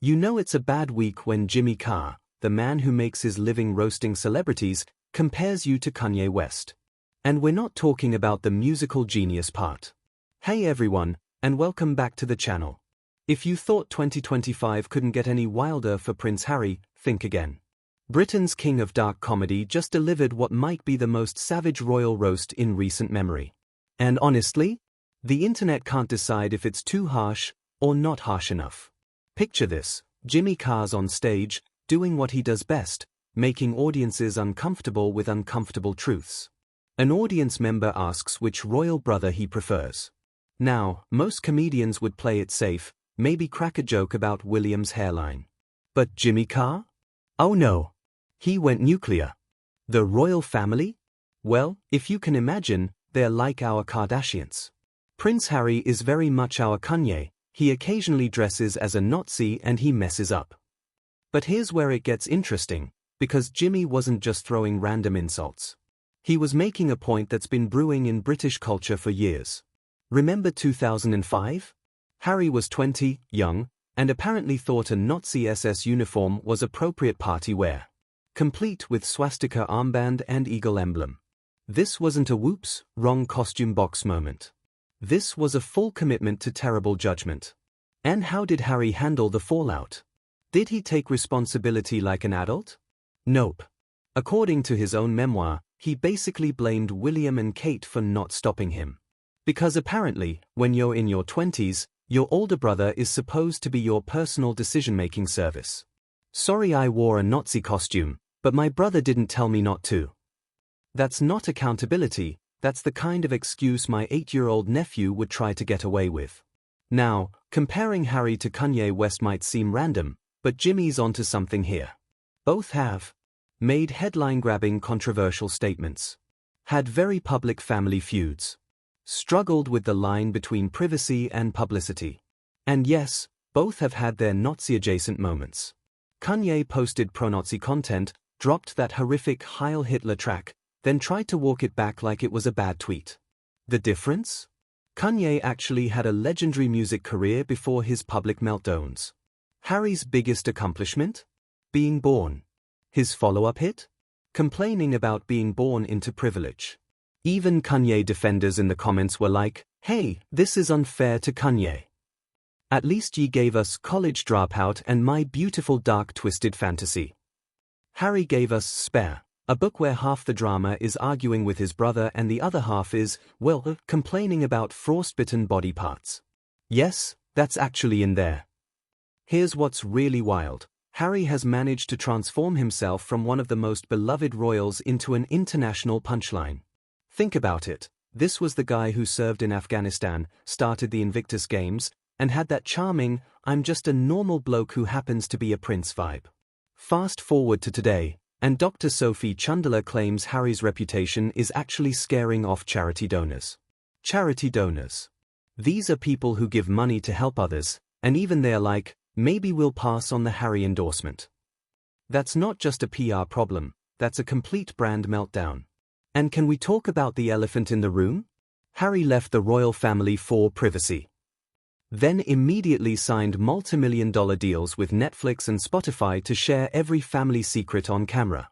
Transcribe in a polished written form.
You know it's a bad week when Jimmy Carr, the man who makes his living roasting celebrities, compares you to Kanye West. And we're not talking about the musical genius part. Hey everyone, and welcome back to the channel. If you thought 2025 couldn't get any wilder for Prince Harry, think again. Britain's king of dark comedy just delivered what might be the most savage royal roast in recent memory. And honestly, the internet can't decide if it's too harsh or not harsh enough. Picture this: Jimmy Carr's on stage, doing what he does best, making audiences uncomfortable with uncomfortable truths. An audience member asks which royal brother he prefers. Now, most comedians would play it safe, maybe crack a joke about William's hairline. But Jimmy Carr? Oh no. He went nuclear. The royal family? Well, if you can imagine, they're like our Kardashians. Prince Harry is very much our Kanye. He occasionally dresses as a Nazi and he messes up. But here's where it gets interesting, because Jimmy wasn't just throwing random insults. He was making a point that's been brewing in British culture for years. Remember 2005? Harry was 20, young, and apparently thought a Nazi SS uniform was appropriate party wear, complete with swastika armband and eagle emblem. This wasn't a whoops, wrong costume box moment. This was a full commitment to terrible judgment. And how did Harry handle the fallout? Did he take responsibility like an adult? Nope. According to his own memoir, he basically blamed William and Kate for not stopping him. Because apparently, when you're in your 20s, your older brother is supposed to be your personal decision-making service. Sorry I wore a Nazi costume, but my brother didn't tell me not to. That's not accountability. That's the kind of excuse my 8-year-old nephew would try to get away with. Now, comparing Harry to Kanye West might seem random, but Jimmy's onto something here. Both have made headline-grabbing controversial statements, had very public family feuds, struggled with the line between privacy and publicity. And yes, both have had their Nazi-adjacent moments. Kanye posted pro-Nazi content, dropped that horrific Heil Hitler track, then tried to walk it back like it was a bad tweet. The difference? Kanye actually had a legendary music career before his public meltdowns. Harry's biggest accomplishment? Being born. His follow-up hit? Complaining about being born into privilege. Even Kanye defenders in the comments were like, hey, this is unfair to Kanye. At least ye gave us College Dropout and My Beautiful Dark Twisted Fantasy. Harry gave us Spare, a book where half the drama is arguing with his brother and the other half is, well, complaining about frostbitten body parts. Yes, that's actually in there. Here's what's really wild. Harry has managed to transform himself from one of the most beloved royals into an international punchline. Think about it. This was the guy who served in Afghanistan, started the Invictus Games, and had that charming, I'm just a normal bloke who happens to be a prince vibe. Fast forward to today, and Dr. Sophie Chundler claims Harry's reputation is actually scaring off charity donors. Charity donors. These are people who give money to help others, and even they're like, maybe we'll pass on the Harry endorsement. That's not just a PR problem, that's a complete brand meltdown. And can we talk about the elephant in the room? Harry left the royal family for privacy. Then immediately signed multi-million-dollar deals with Netflix and Spotify to share every family secret on camera.